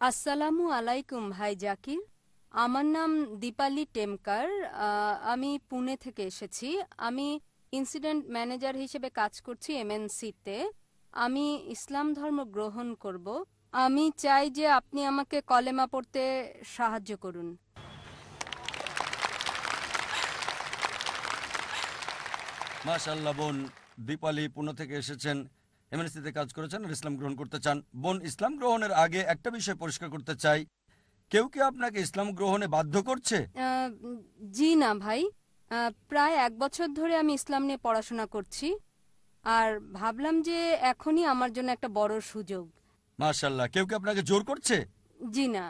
আসসালামু আলাইকুম ভাই জাকির। আমার নাম দীপালি টেমকার। আমি পুনে থেকে এসেছি। আমি ইনসিডেন্ট ম্যানেজার হিসেবে কাজ করছি এমএনসিতে। আমি ইসলাম ধর্ম গ্রহণ করব। আমি চাই যে আপনি আমাকে কলেমা পড়তে সাহায্য করুন। মাশাআল্লাহ বোন দীপালি পুনে থেকে এসেছেন, এমএনসিতে কাজ করেছেন আর ইসলাম গ্রহণ করতে চান। বোন, ইসলাম গ্রহণের আগে একটা বিষয় পরিষ্কার করতে চাই, কেউ কি আপনাকে ইসলাম গ্রহণে বাধ্য করছে? আহ, জি না ভাই। প্রায় 1 বছর ধরে আমি ইসলাম নিয়ে পড়াশোনা করছি, আর ভাবলাম যে এখনই আমার জন্য একটা বড় সুযোগ। মাশাআল্লাহ, কেউ কি আপনাকে জোর করছে? জি না।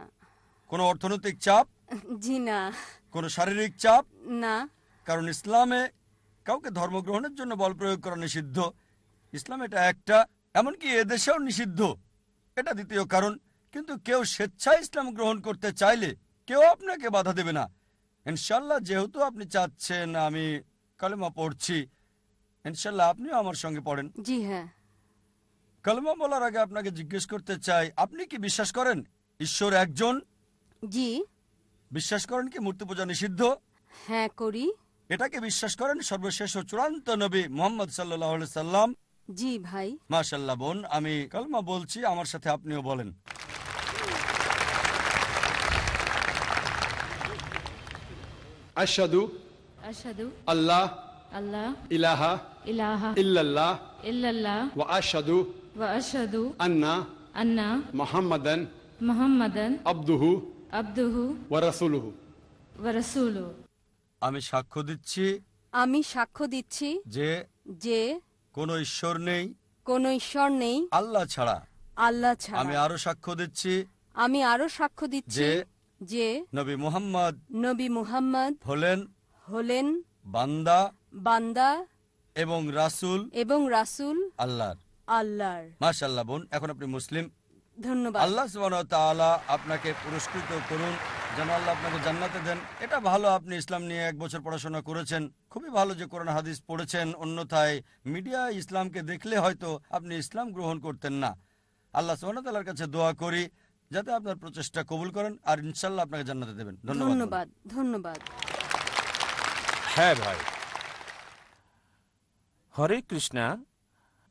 কোনো অর্থনৈতিক চাপ? জি না। কোনো শারীরিক চাপ? না। কারণ ইসলামে কাউকে ধর্মগ্রহণের জন্য বল প্রয়োগ করা নিষিদ্ধ। ইসলাম এটা একটা, এমনকি এদেশেও নিষিদ্ধ, এটা দ্বিতীয় কারণ। কিন্তু কেউ স্বেচ্ছায় ইসলাম গ্রহণ করতে চাইলে কেউ আপনাকে বাধা দেবে না। ইনশাল্লাহ, যেহেতু আপনি চাচ্ছেন আমি কালেমা পড়ছি, ইনশাল্লাহ আপনিও আমার সঙ্গে পড়েন। জি হ্যাঁ। কালেমা বলার আগে আপনাকে জিজ্ঞেস করতে চাই, আপনি কি বিশ্বাস করেন ঈশ্বর একজন? জি। বিশ্বাস করেন কি মূর্তি পূজা নিষিদ্ধ? হ্যাঁ করি। এটাকে বিশ্বাস করেন সর্বশেষ ও চূড়ান্ত নবী মুহাম্মদ সাল্লাল্লাহু আলাইহি সাল্লাম? জি ভাই। মাশাআল্লাহ বোন, আমি কালেমা বলছি, আমার সাথে আপনিও বলেন। আশহাদু আশহাদু আল্লাহ আল্লাহ ইলাহা ইলাহা ইল্লাল্লাহ ইল্লাল্লাহ ওয়া আশহাদু ওয়া আশহাদু আন্না আন্না মুহাম্মাদান মুহাম্মাদান আবদুহু আবদুহু ওয়া রাসূলুহু। ওয়া রাসূলুহু। আমি সাক্ষ্য দিচ্ছি আমি সাক্ষ্য দিচ্ছি যে যে কোনো ঈশ্বর নেই কোনো ঈশ্বর নেই আল্লাহ ছাড়া। আল্লাহ ছাড়া। আমি আরো সাক্ষ্য দিচ্ছি আমি আরো সাক্ষ্য দিচ্ছি যে যে নবী মুহাম্মদ নবী মুহাম্মদ হলেন বান্দা এবং রাসূল রাসূল আল্লাহর। মাশাআল্লাহ বোন, এখন আপনি মুসলিম। ধন্যবাদ। আল্লাহ সুবহানাহু ওয়া তাআলা আপনাকে পুরস্কৃত করুন, যেন আল্লাহ আপনাকে জান্নাতে দেন। এটা ভালো, আপনি ইসলাম নিয়ে 1 বছর পড়াশোনা করেছেন, খুবই ভালো যে কোরআন হাদিস পড়েছেন। অন্যথায় মিডিয়া ইসলামকে দেখলে হয়তো আপনি ইসলাম গ্রহণ করতেন না। আল্লাহ সুবহানাহু ওয়া তাআলার কাছে দোয়া করি যাতে আপনার প্রচেষ্টা কবুল করেন, আর ইনশাআল্লাহ আপনাকে জান্নাতে দেবেন। ধন্যবাদ। ধন্যবাদ। ধন্যবাদ। হ্যাঁ ভাই। হরে কৃষ্ণা।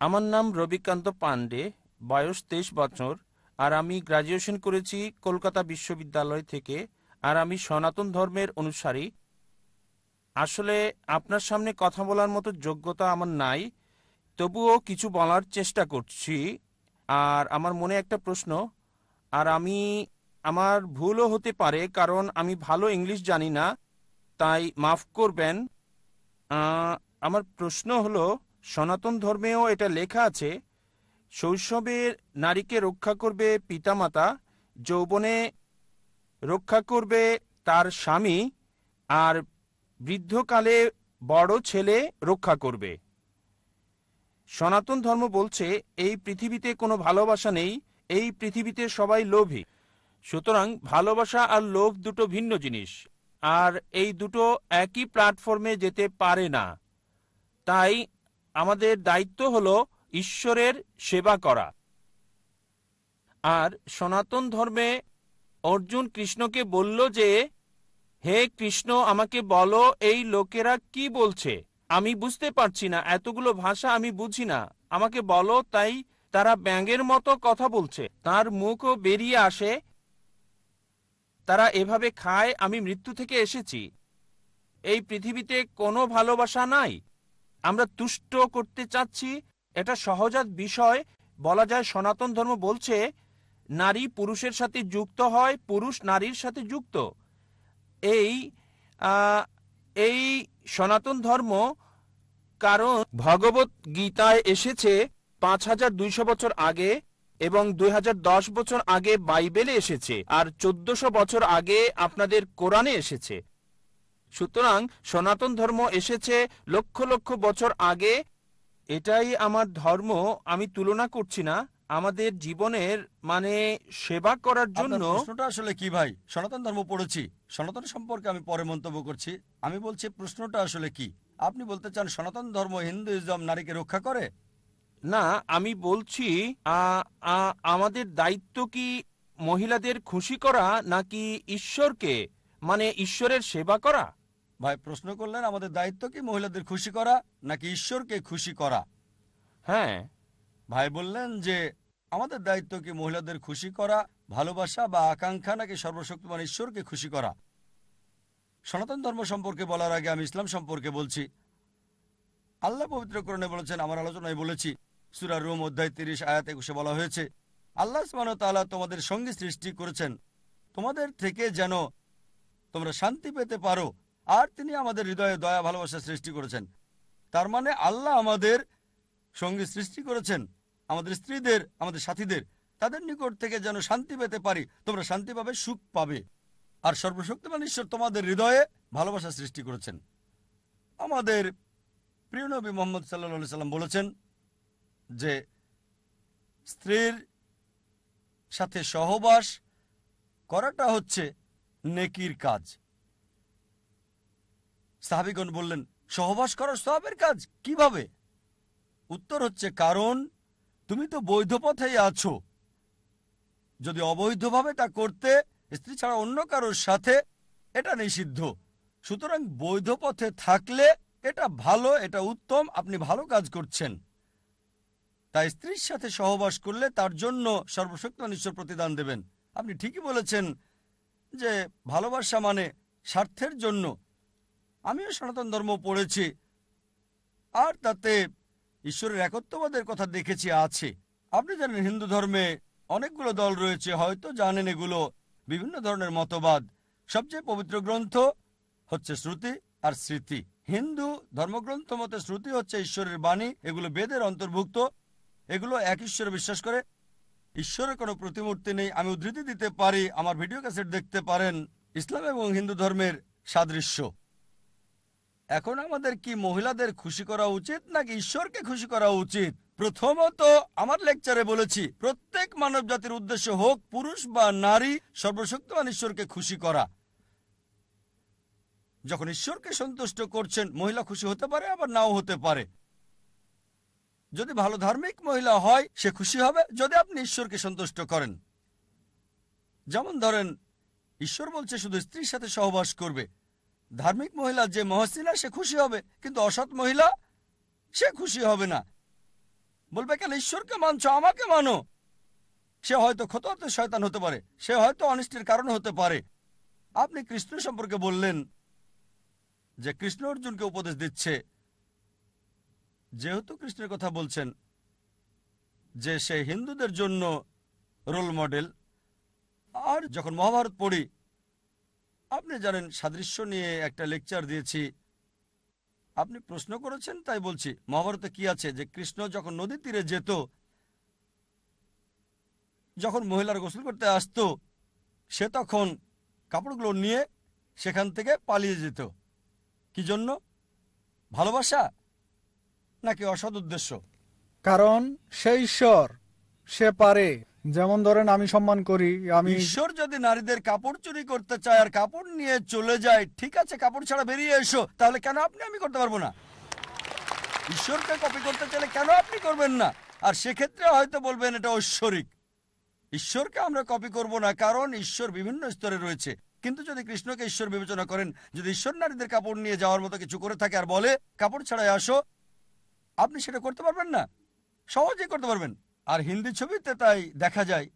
আমার নাম রবিকান্ত পান্ডে, বয়স 23 বছর, আর আমি গ্রাজুয়েশন করেছি কলকাতা বিশ্ববিদ্যালয় থেকে, আর আমি সনাতন ধর্মের অনুসারী। আসলে আপনার সামনে কথা বলার মতো যোগ্যতা আমার নাই, তবুও কিছু বলার চেষ্টা করছি। আর আমার মনে একটা প্রশ্ন, আর আমার ভুলও হতে পারে কারণ আমি ভালো ইংলিশ জানি না, তাই মাফ করবেন। আমার প্রশ্ন হলো, সনাতন ধর্মেও এটা লেখা আছে শৈশবে নারীকে রক্ষা করবে পিতামাতা, যৌবনে রক্ষা করবে তার স্বামী, আর বৃদ্ধকালে বড় ছেলে রক্ষা করবে। সনাতন ধর্ম বলছে এই পৃথিবীতে কোনো ভালোবাসা নেই, এই পৃথিবীতে সবাই লোভী। সুতরাং ভালোবাসা আর লোভ দুটো ভিন্ন জিনিস, আর এই দুটো একই প্ল্যাটফর্মে যেতে পারে না। তাই আমাদের দায়িত্ব হলো ঈশ্বরের সেবা করা। আর সনাতন ধর্মে অর্জুন কৃষ্ণকে বলল যে, হে কৃষ্ণ, আমাকে বলো এই লোকেরা কি বলছে, আমি বুঝতে পারছি না, এতগুলো ভাষা আমি বুঝি না, আমাকে বলো। তাই তারা ব্যাঙের মতো কথা বলছে, তার মুখও বেরিয়ে আসে, তারা এভাবে খায়, আমি মৃত্যু থেকে এসেছি। এই পৃথিবীতে কোনো ভালোবাসা নাই, আমরা তুষ্ট করতে চাচ্ছি, এটা সহজাত বিষয়। বলা যায় সনাতন ধর্ম বলছে নারী পুরুষের সাথে যুক্ত হয়, পুরুষ নারীর সাথে যুক্ত। এই সনাতন ধর্ম, কারণ ভগবত গীতায় এসেছে 5200 বছর আগে, এবং 2010 বছর আগে বাইবেলে এসেছে, আর 1400 বছর আগে আপনাদের কোরআনে এসেছে। সুতরাং সনাতন ধর্ম এসেছে লক্ষ লক্ষ বছর আগে। এটাই আমার ধর্ম, আমি তুলনা করছি না। আমাদের জীবনের সেবা করার জন্য। প্রশ্নটা আসলে কি ভাই? সনাতন ধর্ম পড়েছি, সনাতন সম্পর্কে আমি পরে মন্তব্য করছি। আমি বলছি প্রশ্নটা আসলে কি? আপনি বলতে চান সনাতন ধর্ম হিন্দুইজম নারীকে রক্ষা করে? না, আমি বলছি আমাদের দায়িত্ব কি মহিলাদের খুশি করা নাকি ঈশ্বরকে, মানে ঈশ্বরের সেবা করা? ভাই প্রশ্ন করলেন আমাদের দায়িত্ব কি মহিলাদের খুশি করা নাকি ঈশ্বরকে খুশি করা। হ্যাঁ। ভাই বললেন যে আমাদের দায়িত্ব কি মহিলাদের খুশি করা, ভালোবাসা বা আকাঙ্ক্ষা নাকি সর্বশক্তিমান ঈশ্বরকে খুশি করা। সনাতন ধর্ম সম্পর্কে বলার আগে আমি ইসলাম সম্পর্কে বলছি। আল্লাহ পবিত্র কোরআনে বলেছেন, আমার আলোচনায় বলেছি, সূরা রুম অধ্যায় 30 আয়াত 21 বলা হয়েছে, আল্লাহ সুবহানাহু ওয়া তাআলা তোমাদের সঙ্গী সৃষ্টি করেছেন তোমাদের থেকে যেন তোমরা শান্তি পেতে পারো, আর তিনি আমাদের হৃদয়ে দয়া ভালোবাসা সৃষ্টি করেছেন। তার মানে আল্লাহ আমাদের সঙ্গী সৃষ্টি করেছেন, আমাদের স্ত্রীদের, আমাদের সাথীদের, তাদের নিকট থেকে যেন শান্তি পেতে পারি, তোমরা শান্তি পাবে, সুখ পাবে। আর সর্বশক্তিমান ঈশ্বর তোমাদের হৃদয়ে ভালোবাসা সৃষ্টি করেছেন। আমাদের প্রিয় নবী মুহাম্মদ সাল্লাল্লাহু আলাইহি সাল্লাম বলেছেন যে স্ত্রীর সাথে সহবাস করাটা হচ্ছে নেকির কাজ। সাহাবীগণ বললেন, সহবাস করা সওয়াবের কাজ কিভাবে? উত্তর হচ্ছে, কারণ তুমি তো বৈধ পথেই আছো। যদি অবৈধভাবে তা করতে স্ত্রী ছাড়া অন্য কারোর সাথে, এটা নিষিদ্ধ। সুতরাং বৈধ পথে থাকলে এটা ভালো, এটা উত্তম, আপনি ভালো কাজ করছেন। তাই স্ত্রীর সাথে সহবাস করলে তার জন্য সর্বশক্তিমান ঈশ্বর প্রতিদান দেবেন। আপনি ঠিকই বলেছেন যে ভালোবাসা মানে স্বার্থের জন্য। আমিও সনাতন ধর্ম পড়েছি, আর তাতে ঈশ্বরের একত্ববাদের কথা দেখেছি আছে। আপনি জানেন হিন্দু ধর্মে অনেকগুলো দল রয়েছে, হয়তো জানেন এগুলো বিভিন্ন ধরনের মতবাদ। সবচেয়ে পবিত্র গ্রন্থ হচ্ছে শ্রুতি আর স্মৃতি। হিন্দু ধর্মগ্রন্থ মতে শ্রুতি হচ্ছে ঈশ্বরের বাণী, এগুলো বেদের অন্তর্ভুক্ত, এগুলো এক ঈশ্বরে বিশ্বাস করে, ঈশ্বরের কোনো প্রতিমূর্তি নেই। আমি উদ্ধৃতি দিতে পারি, আমার ভিডিও ক্যাসেট দেখতে পারেন, ইসলাম এবং হিন্দু ধর্মের সাদৃশ্য। এখন আমাদের কি মহিলাদের খুশি করা উচিত নাকি ঈশ্বরকে খুশি করা উচিত? প্রথমত, আমার লেকচারে বলেছি, প্রত্যেক মানব জাতির উদ্দেশ্য হোক পুরুষ বা নারী, সর্বশক্তিমান ঈশ্বরকে খুশি করা। যখন ঈশ্বরকে সন্তুষ্ট করছেন, মহিলা খুশি হতে পারে, আবার নাও হতে পারে। যদি ভালো ধার্মিক মহিলা হয়, সে খুশি হবে যদি আপনি ঈশ্বরকে সন্তুষ্ট করেন। যেমন ধরেন, ঈশ্বর বলছে শুধু স্ত্রীর সাথে সহবাস করবে। ধার্মিক মহিলা যে মহসিনা, সে খুশি হবে, কিন্তু অসৎ মহিলা সে খুশি হবে না। বলবে, কেন ঈশ্বরকে মানছো, আমাকে মানো। সে হয়তো খতোয়াতে শয়তান হতে পারে, সে হয়তো অনিষ্টের কারণ হতে পারে। আপনি কৃষ্ণ সম্পর্কে বললেন যে কৃষ্ণ অর্জুনকে উপদেশ দিচ্ছে। যেহেতু কৃষ্ণের কথা বলছেন যে সে হিন্দুদের জন্য রোল মডেল, আর যখন মহাভারত পড়ি, আপনি জানেন সাদৃশ্য নিয়ে একটা লেকচার দিয়েছি, আপনি প্রশ্ন করেছেন তাই বলছি। মহাভারতে কি আছে যে কৃষ্ণ যখন নদীর তীরে যেত, যখন মহিলার গোসল করতে আসতো, সে তখন কাপড়গুলো নিয়ে সেখান থেকে পালিয়ে যেত। কি জন্য? ভালোবাসা নাকি অসৎ উদ্দেশ্য? কারণ সে ঈশ্বর, সে পারে। যেমন ধরেন আমি সম্মান করি, আমি ঈশ্বর যদি নারীদের কাপড় চুরি করতে চায় আর কাপড় নিয়ে চলে যায়, ঠিক আছে, কাপড় ছাড়া বেরিয়ে এসো, তাহলে কেন আমি করতে পারবো না? ঈশ্বরকে কপি করতে চাইলে কেন আপনি করবেন না? আর সেক্ষেত্রে হয়তো বলবেন এটা ঐশ্বরিক। ঈশ্বরকে আমরা কপি করব না, কারণ ঈশ্বর বিভিন্ন স্তরে রয়েছে। কিন্তু যদি কৃষ্ণকে ঈশ্বর বিবেচনা করেন, যদি ঈশ্বর নারীদের কাপড় নিয়ে যাওয়ার মতো কিছু করে থাকে আর বলে কাপড় ছাড়াই আসো, আপনি সেটা করতে পারবেন না? সহজেই করতে পারবেন। আর হিন্দি ছবিতে তাই দেখা যায়,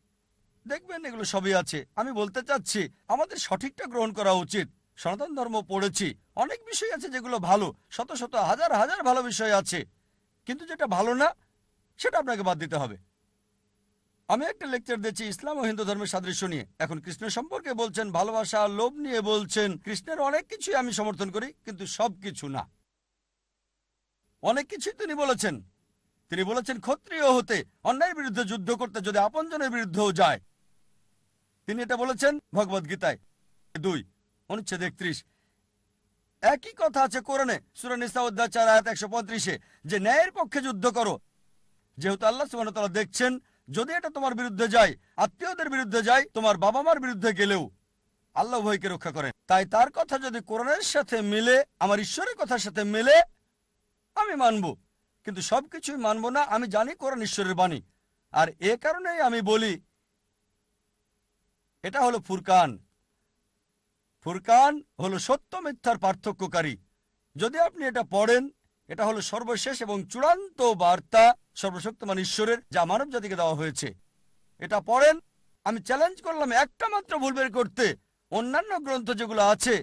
দেখবেন এগুলো সবই আছে। আমি বলতে চাচ্ছি আমাদের সঠিকটা গ্রহণ করা উচিত। সনাতন ধর্ম পড়েছি, অনেক বিষয় আছে যেগুলো ভালো, শত শত হাজার হাজার ভালো বিষয় আছে, কিন্তু যেটা ভালো না সেটা আপনাকে বাদ দিতে হবে। আমি একটা লেকচার দিয়েছি ইসলাম ও হিন্দু ধর্মের সাদৃশ্য নিয়ে। এখন কৃষ্ণ সম্পর্কে বলছেন, ভালোবাসা আর লোভ নিয়ে বলছেন। কৃষ্ণের অনেক কিছুই আমি সমর্থন করি, কিন্তু সব কিছু না। অনেক কিছুই তিনি বলেছেন। তিনি বলেছেন ক্ষত্রিয় হতে, অন্যায়ের বিরুদ্ধে যুদ্ধ করতে, যদি আপনজনের বিরুদ্ধেও যায়। তিনি এটা বলেছেন ভগবদ গীতায় 2 অনুচ্ছেদ 31। একই কথা আছে কোরআনে সূরা নিসা অধ্যায় 4 আয়াত 135-এ, যে ন্যায়ের পক্ষে যুদ্ধ করো। যেহেতু আল্লাহ সুবহানাহু ওয়া তাআলা দেখছেন, যদি এটা তোমার বিরুদ্ধে যায়, আত্মীয়দের বিরুদ্ধে যায়, তোমার বাবা মার বিরুদ্ধে গেলেও আল্লাহ ভয়কে রক্ষা করেন। তাই তার কথা যদি কোরআনের সাথে মিলে, আমার ঈশ্বরের কথার সাথে মিলে, আমি মানব, কিন্তু সবকিছুই মানব না। আমি জানি কোরআন ঈশ্বরের বাণী, আর এ কারণেই আমি বলি এটা হলো ফুরকান। ফুরকান হলো সত্য মিথ্যার পার্থক্যকারী। যদি আপনি এটা পড়েন, এটা হলো সর্বশেষ এবং চূড়ান্ত বার্তা সর্বশক্তিমান ঈশ্বরের, যা মানব জাতিকে দেওয়া হয়েছে। এটা পড়েন। আমি চ্যালেঞ্জ করলাম একটা মাত্র ভুল বের করতে। অন্যান্য গ্রন্থ যেগুলো আছে,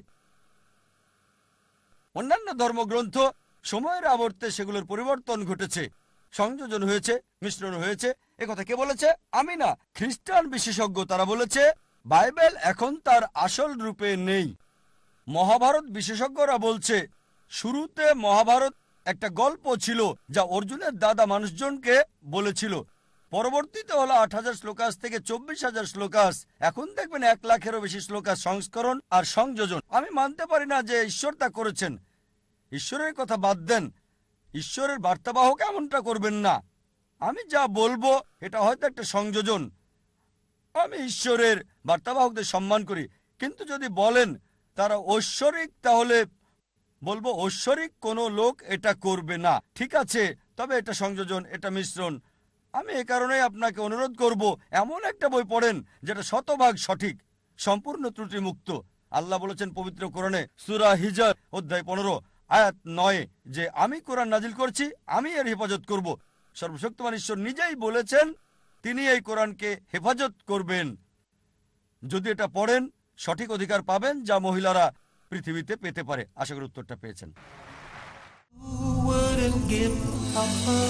অন্যান্য ধর্মগ্রন্থ, সময়ের আবর্তে সেগুলোর পরিবর্তন ঘটেছে, সংযোজন হয়েছে, মিশ্রণ হয়েছে। একথা কে বলেছে? আমি না, খ্রিস্টান বিশেষজ্ঞ। তারা বলেছে বাইবেল এখন তার আসল রূপে নেই। মহাভারত বিশেষজ্ঞরা বলছে শুরুতে মহাভারত একটা গল্প ছিল, যা অর্জুনের দাদা মানুষজনকে বলেছিল। পরবর্তীতে হলো 8,000 শ্লোকাস থেকে 24,000 শ্লোকাস। এখন দেখবেন 1 লাখেরও বেশি শ্লোকাস সংস্করণ আর সংযোজন। আমি মানতে পারি না যে ঈশ্বর তা করেছেন। ঈশ্বরের কথা বাদ দেন, ঈশ্বরের বার্তাবাহক এমনটা করবেন না। আমি যা বলবো এটা হয়তো একটা সংযোজন। আমি ঈশ্বরের বার্তাবাহকদের সম্মান করি, কিন্তু যদি বলেন তারা ঐশ্বরিক, তাহলে বলবো ঐশ্বরিক কোনো লোক এটা করবে না। ঠিক আছে, তবে এটা সংযোজন, এটা মিশ্রণ। আমি এ কারণেই আপনাকে অনুরোধ করব, এমন একটা বই পড়েন যেটা শতভাগ সঠিক, সম্পূর্ণ ত্রুটিমুক্ত। আল্লাহ বলেছেন পবিত্র কোরআনে সূরা হিজর অধ্যায় 15 আয়াত 9 যে আমি কোরআন নাজিল করছি, আমি এর হেফাজত করব। সর্বশক্তিমান ঈশ্বর নিজেই বলেছেন তিনি এই কোরআনকে হেফাজত করবেন। যদি এটা পড়েন, সঠিক অধিকার পাবেন যা মহিলারা পৃথিবীতে পেতে পারে। আশা করি উত্তরটা পেয়েছেন। Who wouldn't give up her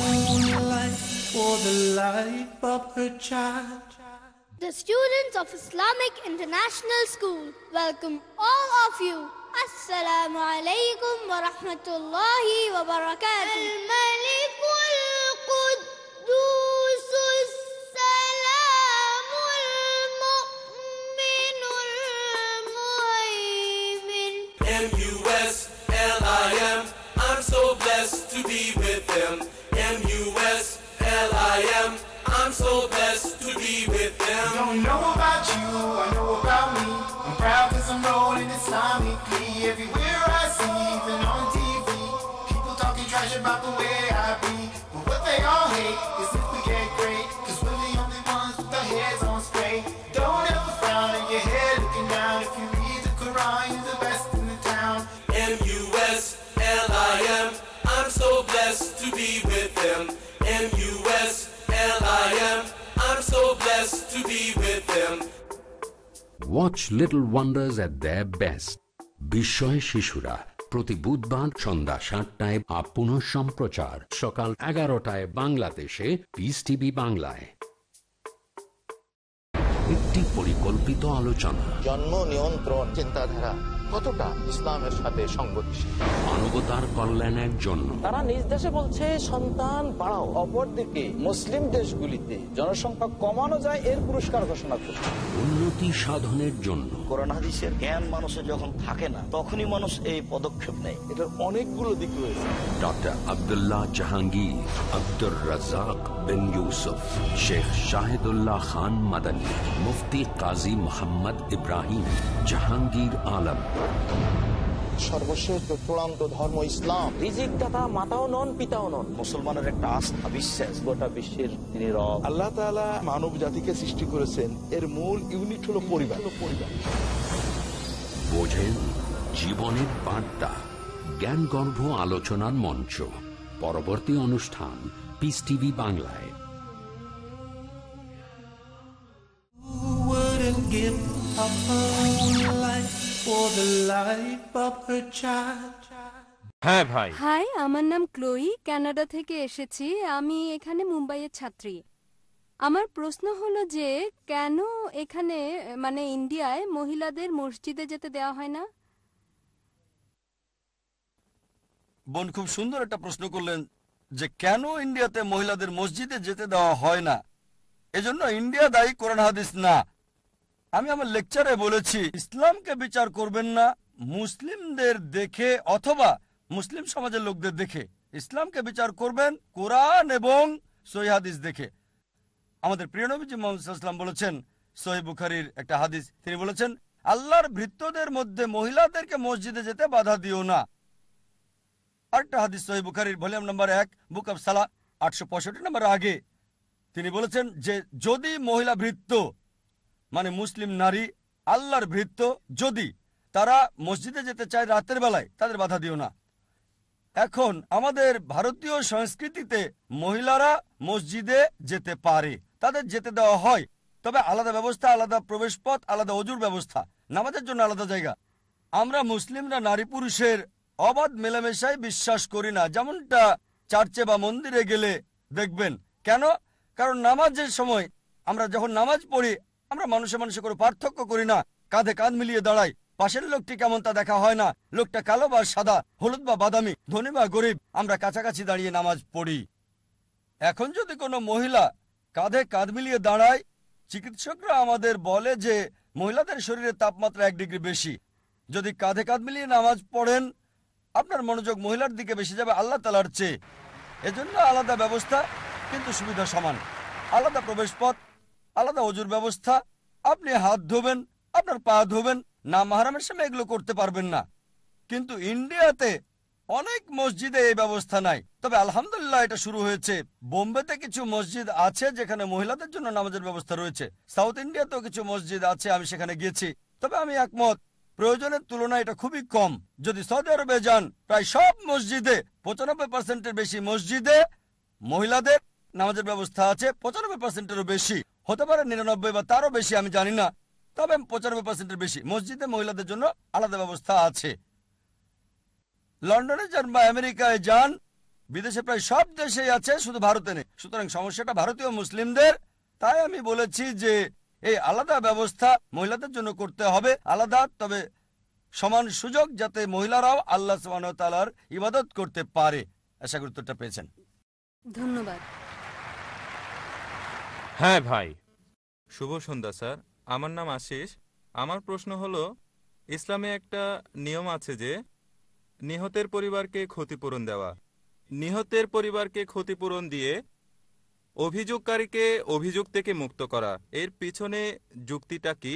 life for the life of her child? The students of Islamic International School welcome all of you. Assalamu alaikum wa rahmatullahi wa barakatuh. Al-Malikul Quddusus Salamul Mu'minul Muhaymin. M-U-S-L-I-M, I'm so blessed to be with him. M-U-S-L-I-M, I'm so blessed to be with him. Don't know about you, I know about me. I'm proud cause I'm rolling Islamically. Everywhere I see, even on TV, people talking trash about the way I be. But what they all hate is if we get great, cause we're the only ones with our heads on straight. Don't ever frown in your head looking down. If you read the Quran, you're the best in the town. M-U-S-L-I-M, I'm so blessed to be with him. M-U-S-L-I-M, I'm so blessed to be with him. Watch Little Wonders at their best. বিস্ময় শিশুরা প্রতি বুধবার সন্ধ্যা 7টায় পুনঃ সম্প্রচার সকাল 11টায় বাংলাদেশে piece TV বাংলায়। একটি পরিকল্পিত আলোচনা। জন্ম নিয়ন্ত্রণ চিন্তাধারা কতটা ইসলামের সাথে সংগতিশীল? মানবতার কল্যাণের জন্য তারা নিজ দেশে বলছে সন্তান বাড়াও, অপরদিকে মুসলিম দেশগুলিতে জনসংখ্যা কমানো যায় এর পুরস্কার ঘোষণা করছে। উন্নতি সাধনের জন্য কোরআন হাদিসের জ্ঞান মানুষের যখন থাকে না, তখনই মানুষ এই পদক্ষেপ নেয়। এটার অনেকগুলো দিক রয়েছে। ডক্টর আব্দুল্লাহ জাহাঙ্গীর, আব্দুর রাজ্জাক বিন ইউসুফ, শেখ শাহিদুল্লাহ খান মাদানী, মুফতি কাজী মোহাম্মদ ইব্রাহিম, জাহাঙ্গীর আলম। সর্বশেষ চূড়ান্ত ধর্ম ইসলাম। রিজিক দাতা মাতাও নন, পিতাও নন। মুসলমানের একটা আস্থা, বিশ্বাস, গোটা বিশ্বের তিনি রব। আল্লাহ তাআলা মানব জাতিকে সৃষ্টি করেছেন, এর মূল ইউনিট হলো পরিবার। বোঝেন জীবনের বার্তা, জ্ঞানগর্ভ আলোচনার মঞ্চ। পরবর্তী অনুষ্ঠান পিস টিভি বাংলায়। Who wouldn't give up her life for the life of her child? হ্যাঁ ভাই। হাই, আমার নাম ক্লোই, কানাডা থেকে এসেছি। আমি এখানে মুম্বাইয়ের ছাত্রী। আমার প্রশ্ন হলো যে কেন এখানে মানে ইন্ডিয়ায় মহিলাদের মসজিদে যেতে দেওয়া হয় না? বোন খুব সুন্দর একটা প্রশ্ন করলেন যে কেন ইন্ডিয়াতে মহিলাদের মসজিদে যেতে দেওয়া হয় না। এজন্য ইন্ডিয়া দায়ী, কোরআন হাদিস না। আমি আমার লেকচারে বলেছি ইসলামকে বিচার করবেন না মুসলিমদের দেখে অথবা মুসলিম সমাজের লোকদের দেখে। ইসলামকে বিচার করবেন কোরআন এবং সহিহ হাদিস দেখে। আমাদের প্রিয় নবীজি মুহাম্মদ সাল্লাল্লাহু আলাইহি ওয়াসাল্লাম বলেছেন, সহিহ বুখারীর একটা হাদিস, তিনি বলেছেন আল্লাহর ভৃত্যদের মধ্যে মহিলাদেরকে মসজিদে যেতে বাধা দিও না। আরেকটা হাদিস সহিহ বুখারীর ভলিউম নাম্বার 1 বুক অফ সালাহ 865 নম্বর আগে তিনি বলেছেন যে যদি মহিলা ভৃত্য মানে মুসলিম নারী আল্লাহর ভৃত্য, যদি তারা মসজিদে যেতে চায় রাতের বেলায় তাদের বাধা দিও না। এখন আমাদের ভারতীয় সংস্কৃতিতে মহিলারা মসজিদে যেতে পারে, তাদের যেতে দেওয়া হয়, তবে আলাদা ব্যবস্থা, আলাদা প্রবেশপথ, আলাদা অজুর ব্যবস্থা, নামাজের জন্য আলাদা জায়গা। আমরা মুসলিমরা নারী পুরুষের অবাধ মেলামেশায় বিশ্বাস করি না, যেমনটা চার্চে বা মন্দিরে গেলে দেখবেন। কেন? কারণ নামাজের সময় আমরা যখন নামাজ পড়ি আমরা মানুষে মানুষে করে পার্থক্য করি না, কাঁধে কাঁধ মিলিয়ে দাঁড়াই। পাশের লোকটি কেমন তা দেখা হয় না, লোকটা কালো বা সাদা, হলুদ বা বাদামি, ধনী বা গরিব, আমরা কাছাকাছি দাঁড়িয়ে নামাজ পড়ি। এখন যদি কোনো মহিলা কাঁধে কাঁধ মিলিয়ে দাঁড়ায়, চিকিৎসকরা আমাদের বলে যে মহিলাদের শরীরে তাপমাত্রা 1 ডিগ্রি বেশি। যদি কাঁধে কাঁধ মিলিয়ে নামাজ পড়েন আপনার মনোযোগ মহিলার দিকে বেশি যাবে আল্লাহ তাআলার চেয়ে। এজন্য আলাদা ব্যবস্থা কিন্তু সুবিধা সমান, আলাদা প্রবেশপথ, আলাদা অজুর ব্যবস্থা। আপনি হাত ধোবেন, আপনার পা ধোবেন, না মাহরামের সামনে এগুলো করতে পারবেন না। কিন্তু ইন্ডিয়াতে অনেক মসজিদে এই ব্যবস্থা নাই, তবে আলহামদুলিল্লাহ এটা শুরু হয়েছে। বোম্বেতে কিছু মসজিদ আছে যেখানে মহিলাদের জন্য নামাজের ব্যবস্থা রয়েছে। সাউথ ইন্ডিয়াতেও কিছু মসজিদ আছে, আমি সেখানে গিয়েছি। তবে আমি একমত, প্রয়োজনের তুলনায় এটা খুবই কম। যদি সৌদি আরবে যান প্রায় সব মসজিদে 95%-এর বেশি মসজিদে মহিলাদের নামাজের ব্যবস্থা আছে। 95%-এরও বেশি, হতে পারে 99 বা তারও বেশি, আমি জানি না, তবে 95%-এর বেশি মসজিদে মহিলাদের জন্য আলাদা ব্যবস্থা আছে। লন্ডনে যান বা আমেরিকায় যান, বিদেশে প্রায় সব দেশেই আছে, শুধু ভারতে নেই। সুতরাং সমস্যাটা ভারতীয় মুসলিমদের। তাই আমি বলেছি যে এই আলাদা ব্যবস্থা মহিলাদের জন্য করতে হবে, আলাদা, তবে সমান সুযোগ, যাতে মহিলারাও আল্লাহ সুবহানাহু ওয়া তাআলার ইবাদত করতে পারে। আশা করি উত্তরটা পেয়েছেন। ধন্যবাদ। হ্যাঁ ভাই। শুভ সন্ধ্যা স্যার, আমার নাম আশিস। আমার প্রশ্ন হলো, ইসলামে একটা নিয়ম আছে যে নিহতের পরিবারকে ক্ষতিপূরণ দেওয়া। নিহতের পরিবারকে ক্ষতিপূরণ দিয়ে অভিযোগকারীকে অভিযোগ থেকে মুক্ত করা, এর পিছনে যুক্তিটা কি?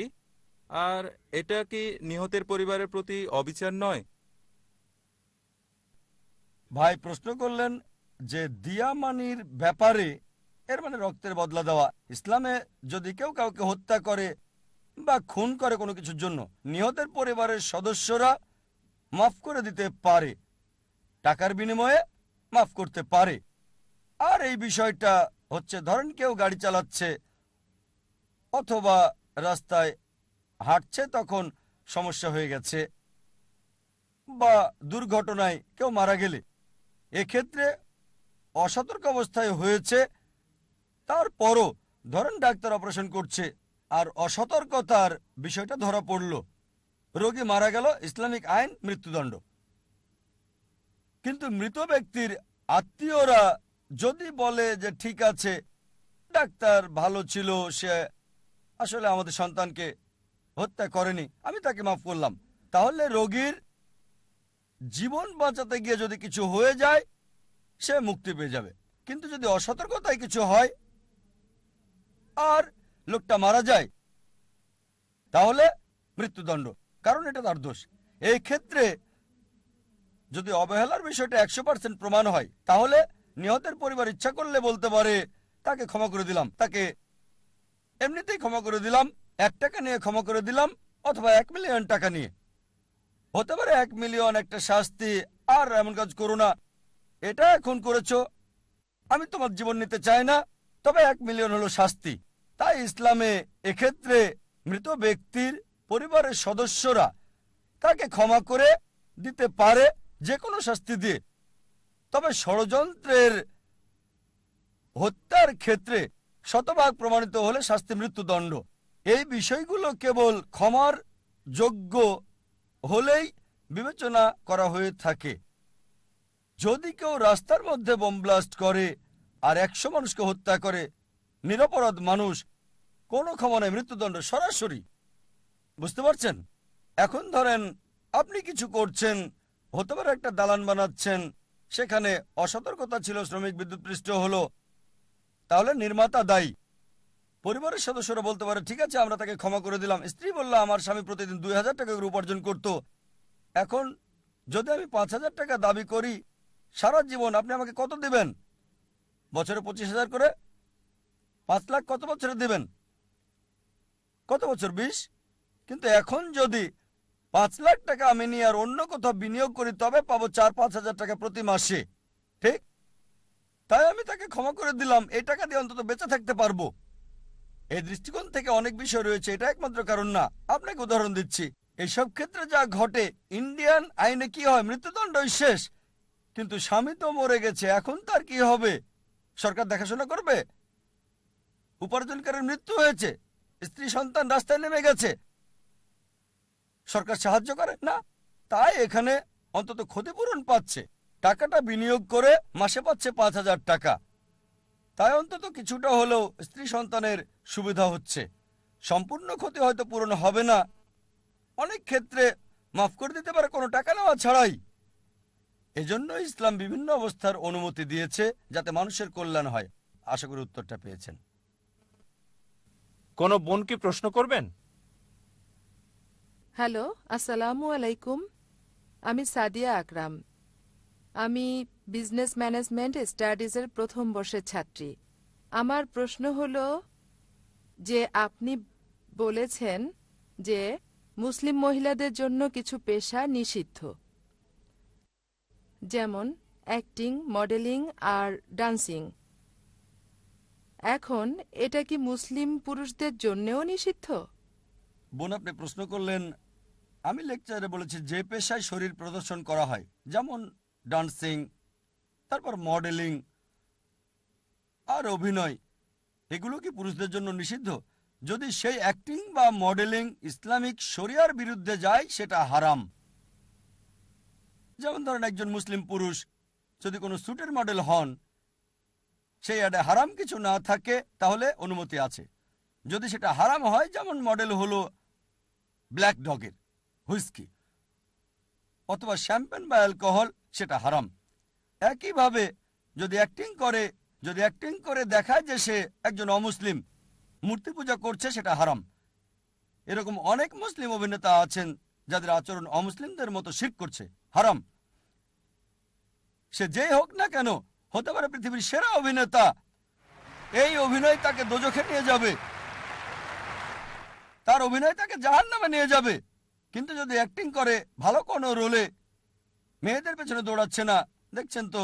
আর এটা কি নিহতের পরিবারের প্রতি অবিচার নয়? ভাই প্রশ্ন করলেন যে দিয়া মানির ব্যাপারে, এর মানে রক্তের বদলা দেওয়া। ইসলামে যদি কেউ কাউকে হত্যা করে বা খুন করে কোনো কিছুর জন্য, নিহতের পরিবারের সদস্যরা মাফ করে দিতে পারে, টাকার বিনিময়ে মাফ করতে পারে। আর এই বিষয়টা হচ্ছে, ধরেন কেউ গাড়ি চালাচ্ছে অথবা রাস্তায় হাঁটছে, তখন সমস্যা হয়ে গেছে, বা দুর্ঘটনায় কেউ মারা গেলে, এক্ষেত্রে অসতর্ক অবস্থায় হয়েছে, তারপরও ধরেন ডাক্তার অপারেশন করছে আর অসতর্কতার বিষয়টা ধরা পড়ল, রোগী মারা গেল, ইসলামিক আইন মৃত্যুদণ্ড। কিন্তু মৃত ব্যক্তির আত্মীয়রা যদি বলে যে ঠিক আছে ডাক্তার ভালো ছিল, সে আসলে আমাদের সন্তানকে হত্যা করেনি, আমি তাকে মাফ করলাম, তাহলে রোগীর জীবন বাঁচাতে গিয়ে যদি কিছু হয়ে যায় সে মুক্তি পেয়ে যাবে। কিন্তু যদি অসতর্কতায় কিছু হয় আর লোকটা মারা যায় তাহলে মৃত্যুদণ্ড, কারণ এটা তার দোষ। এই ক্ষেত্রে যদি অবহেলার বিষয়টা 100% প্রমাণ হয়, তাহলে নিহতের পরিবার ইচ্ছা করলে বলতে পারে তাকে ক্ষমা করে দিলাম, তাকে এমনিতেই ক্ষমা করে দিলাম, 1 টাকা নিয়ে ক্ষমা করে দিলাম, অথবা 1 মিলিয়ন টাকা নিয়ে। হতে পারে 1 মিলিয়ন একটা শাস্তি, আর এমন কাজ করো না, এটা এখন করেছো, আমি তোমার জীবন নিতে চাই না, তবে 1 মিলিয়ন হলো শাস্তি। তাই ইসলামে এক্ষেত্রে মৃত ব্যক্তির পরিবারের সদস্যরা তাকে ক্ষমা করে দিতে পারে যে কোনো শাস্তি দিয়ে। তবে ষড়যন্ত্রের হত্যার ক্ষেত্রে শতভাগ প্রমাণিত হলে শাস্তি মৃত্যুদণ্ড। এই বিষয়গুলো কেবল ক্ষমার যোগ্য হলেই বিবেচনা করা হয়ে থাকে। যদি কেউ রাস্তার মধ্যে বোম ব্লাস্ট করে আর 100 মানুষকে হত্যা করে, নিরপরাধ মানুষ, কোনো ক্ষমা নেই, মৃত্যুদণ্ড সরাসরি। বুঝতে পারছেন? এখন ধরেন আপনি কিছু করছেন, হতে পারে একটা দালান বানাচ্ছেন, সেখানে অসতর্কতা ছিল, শ্রমিক বিদ্যুৎপৃষ্ট হলো, তাহলে নির্মাতা দায়ী। পরিবারের সদস্যরা বলতে পারে ঠিক আছে আমরা তাকে ক্ষমা করে দিলাম। স্ত্রী বলল আমার স্বামী প্রতিদিন 2000 টাকা করে উপার্জন করত, এখন যদি আমি 5000 টাকা দাবি করি সারা জীবন, আপনি আমাকে কত দিবেন? বছরে 25,000 করে, 5 লাখ কত বছরে দিবেন? কত বছর? 20। কিন্তু এখন যদি 5 লাখ টাকা আমি নিয়ে আর অন্য কোথাও বিনিয়োগ করি তবে পাবো 4-5 হাজার টাকা প্রতি মাসে, ঠিক? তাই আমি তাকে ক্ষমা করে দিলাম, এই টাকা দিয়ে অন্তত বেঁচে থাকতে পারবো। এই দৃষ্টিকোণ থেকে অনেক বিষয় রয়েছে, এটা একমাত্র কারণ না। আপনাকে উদাহরণ দিচ্ছি, এইসব ক্ষেত্রে যা ঘটে, ইন্ডিয়ান আইনে কি হয়? মৃত্যুদণ্ডই শেষ। কিন্তু স্বামী তো মরে গেছে, এখন তার কি হবে? সরকার দেখাশোনা করবে? উপার্জনকারীর মৃত্যু হয়েছে, স্ত্রী সন্তান রাস্তায় নেমে গেছে, সরকার সাহায্য করে না। তাই এখানে অন্তত ক্ষতিপূরণ পাচ্ছে, টাকাটা বিনিয়োগ করে মাসে পাচ্ছে 5,000 টাকা। তাই অন্তত কিছুটা হলেও স্ত্রী সন্তানের সুবিধা হচ্ছে। সম্পূর্ণ ক্ষতি হয়তো পূরণ হবে না, অনেক ক্ষেত্রে মাফ করে দিতে পারে কোনো টাকা নেওয়া ছাড়াই। এজন্য ইসলাম বিভিন্ন অবস্থার অনুমতি দিয়েছে যাতে মানুষের কল্যাণ হয়। আশা করি উত্তরটা পেয়েছেন। কোনো বোন কি প্রশ্ন করবেন? হ্যালো, আসসালামু আলাইকুম। আমি সাদিয়া আকরাম। আমি বিজনেস ম্যানেজমেন্ট স্টাডিজের প্রথম বর্ষের ছাত্রী। আমার প্রশ্ন হলো যে আপনি বলেছেন যে মুসলিম মহিলাদের জন্য কিছু পেশা নিষিদ্ধ, যেমন অ্যাক্টিং, মডেলিং আর ডান্সিং। এখন এটা কি মুসলিম পুরুষদের জন্যও নিষিদ্ধ? বোন, আপনি প্রশ্ন করলেন, আমি লেকচারে বলেছি যে পেশায় শরীর প্রদর্শন করা হয়, যেমন ডান্সিং, তারপর মডেলিং আর অভিনয়, এগুলো কি পুরুষদের জন্য নিষিদ্ধ? যদি সেই অ্যাক্টিং বা মডেলিং ইসলামিক শরিয়ার বিরুদ্ধে যায় সেটা হারাম। যেমন ধরেন একজন মুসলিম পুরুষ যদি কোনো স্যুটের মডেল হন, সেই অ্যাডে হারাম কিছু না থাকে তাহলে অনুমতি আছে। যদি সেটা হারাম হয়, যেমন মডেল হলো ব্ল্যাক ডগের, হুইস্কি অথবা শ্যাম্পেন বা অ্যালকোহল, সেটা হারাম। একইভাবে যদি অ্যাক্টিং করে দেখায় যে সে একজন অমুসলিম, মূর্তি পূজা করছে, সেটা হারাম। এরকম অনেক মুসলিম অভিনেতা আছেন যাদের আচরণ অমুসলিমদের মতো শিরক করছে, হারাম। সে যেই হোক না কেন, হতে পারে পৃথিবীর সেরা অভিনেতা, এই অভিনয় তাকে দোজখে নিয়ে যাবে, তার অভিনয় তাকে জাহান্নামে নিয়ে যাবে। কিন্তু যদি অ্যাক্টিং করে ভালো কোনো রোলে, মেয়েদের পেছনে দৌড়াচ্ছে না, দেখছেন তো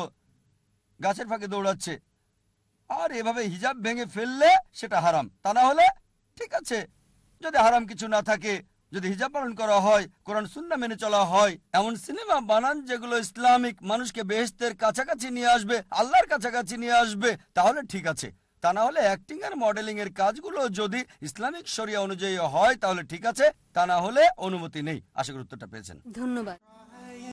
গাছের ফাঁকে দৌড়াচ্ছে, আর এভাবে হিজাব ভেঙে ফেললে সেটা হারাম। তা না হলে ঠিক আছে। যদি হারাম কিছু না থাকে, যদি হিজাব পালন করা হয়, কোরআন সুন্নাহ মেনে চলা হয়, এমন সিনেমা বানান যেগুলো ইসলামিক, মানুষকে বেহেশতের কাছাকাছি নিয়ে আসবে, আল্লাহর কাছাকাছি নিয়ে আসবে, তাহলে ঠিক আছে। তা না হলে অ্যাক্টিং আর মডেলিং এর কাজগুলো যদি ইসলামিক শরিয়া অনুযায়ী হয় তাহলে ঠিক আছে, তা না হলে অনুমতি নেই। আশা করি উত্তরটা পেয়েছেন। ধন্যবাদ।